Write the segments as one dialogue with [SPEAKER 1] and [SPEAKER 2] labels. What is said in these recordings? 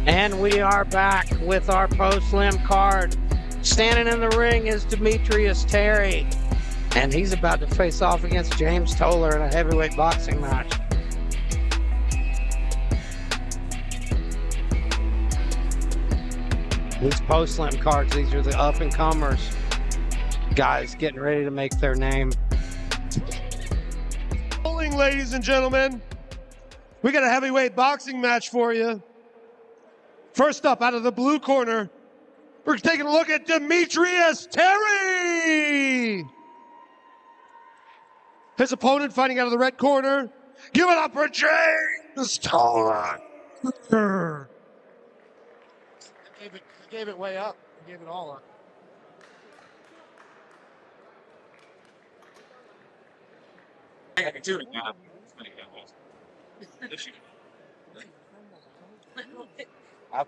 [SPEAKER 1] And we are back with our post-lim card. Standing in the ring is Demetrius Terry, and he's about to face off against James Toler in a heavyweight boxing match. These post-lim cards, these are the up-and-comers. Guys getting ready to make their name.
[SPEAKER 2] Ladies and gentlemen, we got a heavyweight boxing match for you. First up, out of the blue corner, we're taking a look at Demetrius Terry. His opponent fighting out of the red corner. Give it up for James Toler. He gave it way up. He gave it all up.
[SPEAKER 3] I can do it now.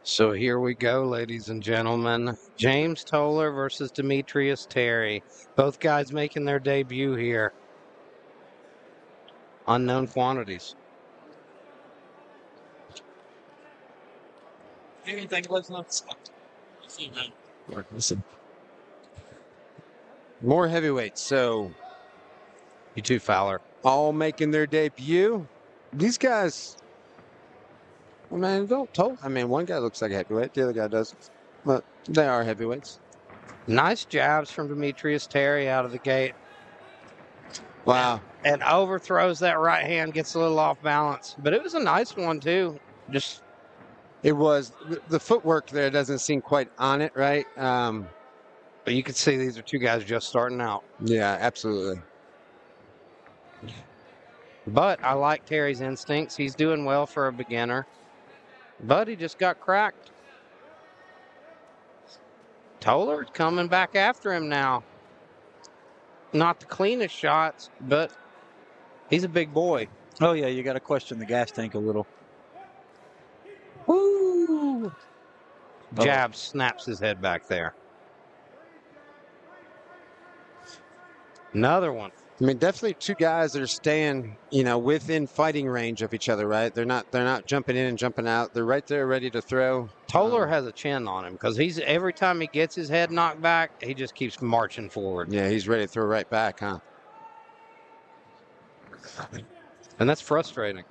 [SPEAKER 1] So here we go, ladies and gentlemen. James Toler versus Demetrius Terry. Both guys making their debut here. Unknown quantities.
[SPEAKER 4] Listen. More heavyweights, so
[SPEAKER 1] You too, Fowler.
[SPEAKER 4] all making their debut. These guys, man, one guy looks like a heavyweight, the other guy doesn't. But they are heavyweights.
[SPEAKER 1] Nice jabs from Demetrius Terry out of the gate.
[SPEAKER 4] Wow.
[SPEAKER 1] And overthrows that right hand, gets a little off balance. But it was a nice one, too. Just
[SPEAKER 4] It was, the footwork there doesn't seem quite on it, right?
[SPEAKER 1] But you can see these are two guys just starting out.
[SPEAKER 4] Yeah, absolutely.
[SPEAKER 1] But I like Terry's instincts. He's doing well for a beginner. But he just got cracked. Toler coming back after him now. Not the cleanest shots, but he's a big boy.
[SPEAKER 5] Oh, yeah, you got to question the gas tank a little.
[SPEAKER 1] Woo! Jab snaps his head back there. Another one.
[SPEAKER 4] I mean, definitely two guys that are staying, within fighting range of each other, right? They're not jumping in and jumping out. They're right there ready to throw.
[SPEAKER 1] Toler has a chin on him because every time he gets his head knocked back, he just keeps marching forward.
[SPEAKER 4] Yeah, he's ready to throw right back, huh?
[SPEAKER 1] And that's frustrating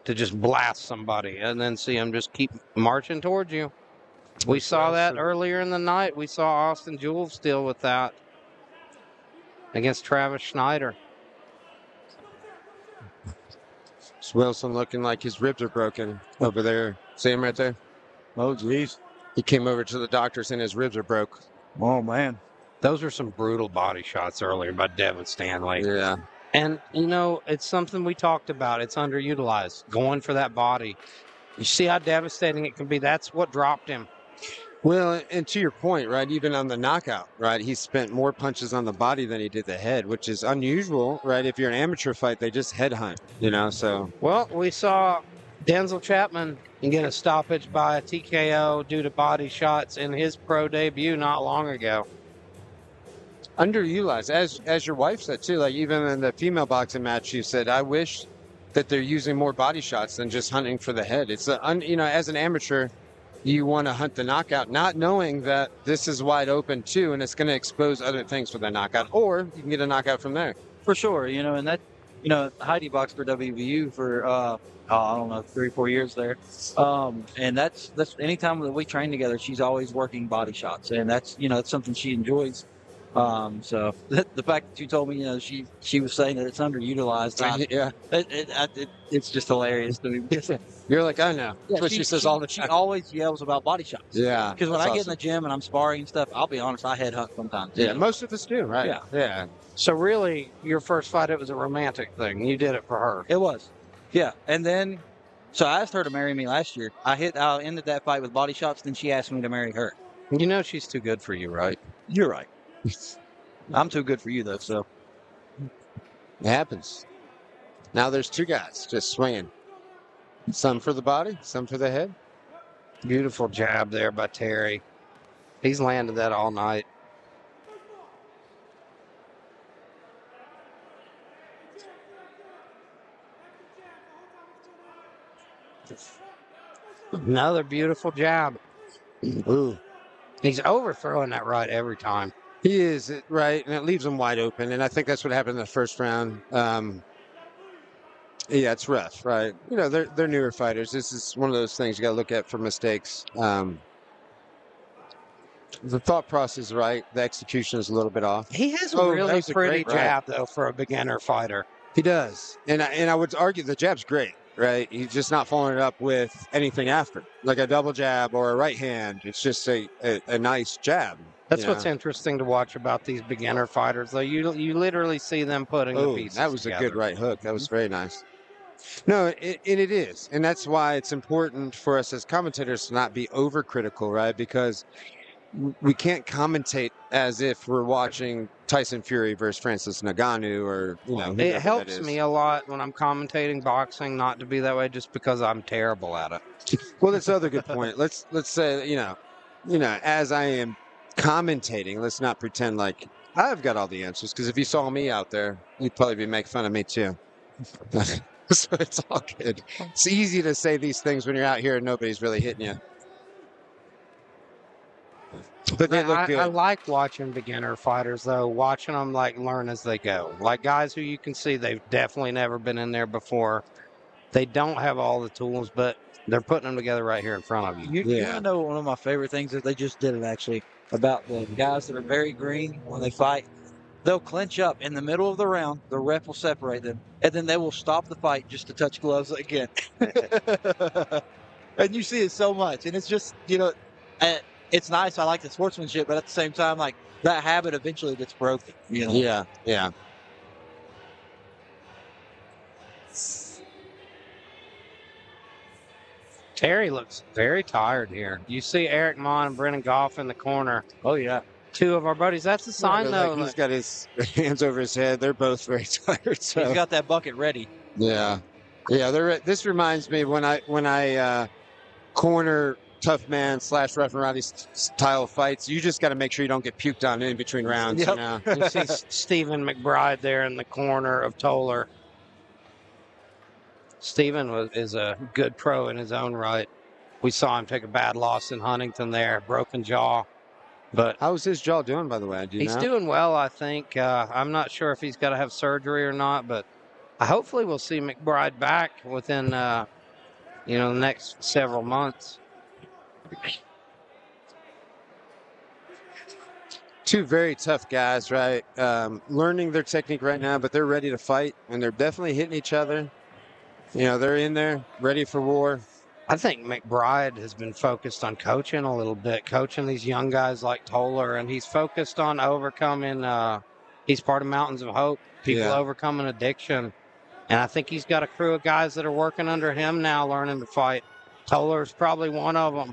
[SPEAKER 1] to just blast somebody and then see him just keep marching towards you. We saw that earlier in the night. We saw Austin Jules deal with that against Travis Schneider.
[SPEAKER 4] It's Wilson looking like his ribs are broken over there. See him right there?
[SPEAKER 5] Oh, geez.
[SPEAKER 4] He came over to the doctors and his ribs are broke.
[SPEAKER 5] Oh, man.
[SPEAKER 1] Those were some brutal body shots earlier by Devin Stanley.
[SPEAKER 4] Yeah.
[SPEAKER 1] And, it's something we talked about. It's underutilized, going for that body. You see how devastating it can be. That's what dropped him.
[SPEAKER 4] Well, and to your point, right, even on the knockout, right, he spent more punches on the body than he did the head, which is unusual, right? If you're an amateur fight, they just headhunt, so.
[SPEAKER 1] Well, we saw Denzel Chapman get a stoppage by a TKO due to body shots in his pro debut not long ago.
[SPEAKER 4] Underutilized, as your wife said too, like even in the female boxing match, she said, I wish that they're using more body shots than just hunting for the head. It's, as an amateur, you want to hunt the knockout, not knowing that this is wide open too, and it's going to expose other things for the knockout, or you can get a knockout from there.
[SPEAKER 5] For sure, and that, Heidi boxed for WVU for, I don't know, 3 or 4 years there. And that's anytime that we train together, she's always working body shots, and that's, it's something she enjoys. So the fact that you told me, she was saying that it's underutilized.
[SPEAKER 4] Yeah.
[SPEAKER 5] It's just hilarious to me.
[SPEAKER 4] You're like, I know.
[SPEAKER 5] Yeah,
[SPEAKER 4] That's what she says all the time.
[SPEAKER 5] She always yells about body shots.
[SPEAKER 4] Yeah.
[SPEAKER 5] Because when I get in the gym and I'm sparring and stuff, I'll be honest, I headhunt sometimes.
[SPEAKER 4] Yeah, most of us do, right?
[SPEAKER 5] Yeah.
[SPEAKER 4] Yeah.
[SPEAKER 1] So really, your first fight, it was a romantic thing. You did it for her.
[SPEAKER 5] It was. Yeah. And then, so I asked her to marry me last year. I ended that fight with body shots, then she asked me to marry her.
[SPEAKER 1] She's too good for you, right?
[SPEAKER 5] You're right. I'm too good for you, though, so.
[SPEAKER 4] It happens. Now there's two guys just swinging. Some for the body, some for the head.
[SPEAKER 1] Beautiful jab there by Terry. He's landed that all night. Another beautiful jab.
[SPEAKER 4] Ooh.
[SPEAKER 1] He's overthrowing that right every time.
[SPEAKER 4] He is, right, and it leaves him wide open, and I think that's what happened in the first round. Yeah, it's rough, right? You know, they're newer fighters. This is one of those things you got to look at for mistakes. The thought process is right. The execution is a little bit off.
[SPEAKER 1] He has a
[SPEAKER 4] Oh, that
[SPEAKER 1] really
[SPEAKER 4] was a
[SPEAKER 1] pretty
[SPEAKER 4] great right.
[SPEAKER 1] jab, though, for a beginner fighter.
[SPEAKER 4] He does, and I would argue the jab's great, right? He's just not following it up with anything after, like a double jab or a right hand. It's just a nice jab.
[SPEAKER 1] That's
[SPEAKER 4] you
[SPEAKER 1] what's
[SPEAKER 4] know?
[SPEAKER 1] interesting to watch about these beginner fighters, though. You literally see them putting the
[SPEAKER 4] Oh,
[SPEAKER 1] pieces
[SPEAKER 4] that was
[SPEAKER 1] together.
[SPEAKER 4] a good right hook. That was very nice. No, it is, and that's why it's important for us as commentators to not be overcritical, right? Because we can't commentate as if we're watching Tyson Fury versus Francis Ngannou or whoever
[SPEAKER 1] It
[SPEAKER 4] that
[SPEAKER 1] helps
[SPEAKER 4] is.
[SPEAKER 1] me a lot when I'm commentating boxing not to be that way, just because I'm terrible at it.
[SPEAKER 4] Well, that's another good point. Let's say as I am commentating, let's not pretend like I've got all the answers. Because if you saw me out there, you'd probably be making fun of me too. So it's all good. It's easy to say these things when you're out here and nobody's really hitting you. But they look good.
[SPEAKER 1] I like watching beginner fighters, though. Watching them like learn as they go. Like guys who you can see they've definitely never been in there before. They don't have all the tools, but they're putting them together right here in front of you.
[SPEAKER 5] You want to know one of my favorite things that they just did it actually about the guys that are very green when they fight. They'll clinch up in the middle of the round. The ref will separate them, and then they will stop the fight just to touch gloves again. And you see it so much, and it's just it's nice. I like the sportsmanship, but at the same time, like that habit eventually gets broken.
[SPEAKER 4] Yeah.
[SPEAKER 1] Terry looks very tired here. You see Eric Mon and Brennan Goff in the corner.
[SPEAKER 5] Oh yeah.
[SPEAKER 1] Two of our buddies. That's a sign, though.
[SPEAKER 4] He's got his hands over his head. They're both very tired. So.
[SPEAKER 5] He's got that bucket ready.
[SPEAKER 4] Yeah. This reminds me when I corner tough man / referee style fights. You just got to make sure you don't get puked on in between rounds.
[SPEAKER 5] Yep.
[SPEAKER 1] You see Stephen McBride there in the corner of Toler. Stephen is a good pro in his own right. We saw him take a bad loss in Huntington there, broken jaw. But
[SPEAKER 4] how's his jaw doing, by the way?
[SPEAKER 1] He's doing well, I think. I'm not sure if he's got to have surgery or not, but hopefully we'll see McBride back within the next several months.
[SPEAKER 4] Two very tough guys, right? Learning their technique right now, but they're ready to fight, and they're definitely hitting each other. They're in there, ready for war.
[SPEAKER 1] I think McBride has been focused on coaching a little bit, coaching these young guys like Toler, and he's focused on overcoming. He's part of Mountains of Hope, people overcoming addiction. And I think he's got a crew of guys that are working under him now, learning to fight. Toler's probably one of them.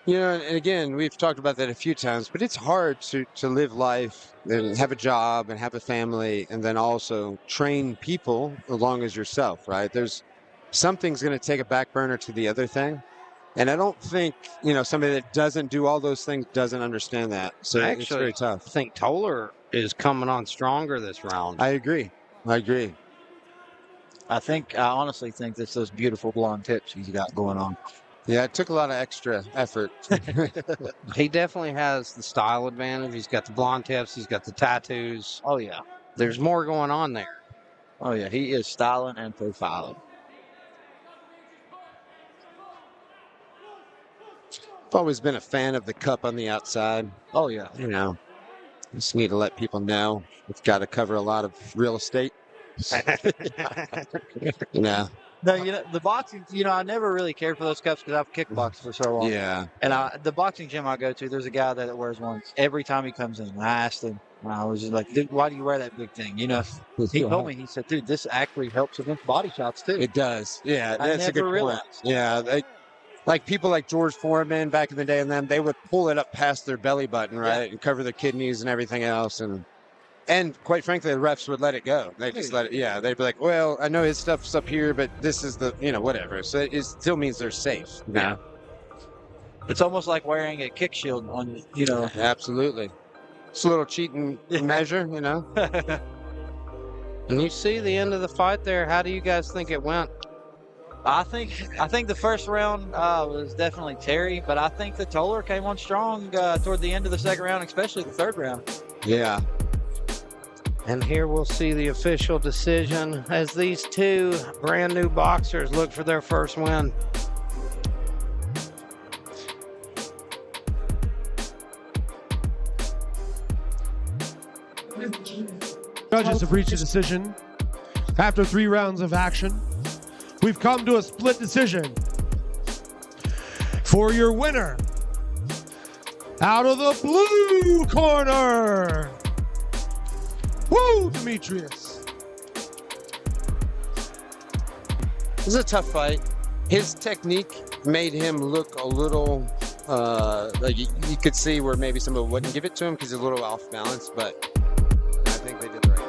[SPEAKER 4] And again, we've talked about that a few times, but it's hard to live life and have a job and have a family and then also train people along as yourself, right? Something's going to take a back burner to the other thing. And I don't think, somebody that doesn't do all those things doesn't understand that. So it's very tough.
[SPEAKER 1] I think Toler is coming on stronger this round.
[SPEAKER 4] I agree.
[SPEAKER 5] I honestly think it's those beautiful blonde tips he's got going on.
[SPEAKER 4] Yeah, it took a lot of extra effort.
[SPEAKER 1] He definitely has the style advantage. He's got the blonde tips. He's got the tattoos.
[SPEAKER 5] Oh, yeah.
[SPEAKER 1] There's more going on there.
[SPEAKER 5] Oh, yeah. He is styling and profiling.
[SPEAKER 4] I've always been a fan of the cup on the outside.
[SPEAKER 5] Oh, yeah.
[SPEAKER 4] Just need to let people know it's got to cover a lot of real estate.
[SPEAKER 5] No, the boxing, I never really cared for those cups because I've kickboxed for so long.
[SPEAKER 4] Yeah.
[SPEAKER 5] And the boxing gym I go to, there's a guy that wears one every time he comes in. I asked him, and I was just like, dude, why do you wear that big thing? He told me, he said, dude, this actually helps against body shots too.
[SPEAKER 4] It does. Yeah, that's a good
[SPEAKER 5] realized.
[SPEAKER 4] point. Yeah. Like people like George Foreman back in the day, and then they would pull it up past their belly button, right, and cover their kidneys and everything else, and quite frankly, the refs would let it go. They just let it. Yeah, they'd be like, "Well, I know his stuff's up here, but this is the, whatever." So it still means they're safe.
[SPEAKER 5] Yeah. It's almost like wearing a kick shield on.
[SPEAKER 4] Absolutely. It's a little cheating measure,
[SPEAKER 1] And you see the end of the fight there. How do you guys think it went?
[SPEAKER 5] I think the first round was definitely Terry, but I think the Toler came on strong toward the end of the second round, especially the third round.
[SPEAKER 4] Yeah.
[SPEAKER 1] And here we'll see the official decision as these two brand new boxers look for their first win.
[SPEAKER 2] Judges have reached a decision after 3 rounds of action. We've come to a split decision. For your winner, out of the blue corner, woo, Demetrius.
[SPEAKER 4] It was a tough fight. His technique made him look a little, like you could see where maybe somebody wouldn't give it to him because he's a little off balance, but I think they did the right thing.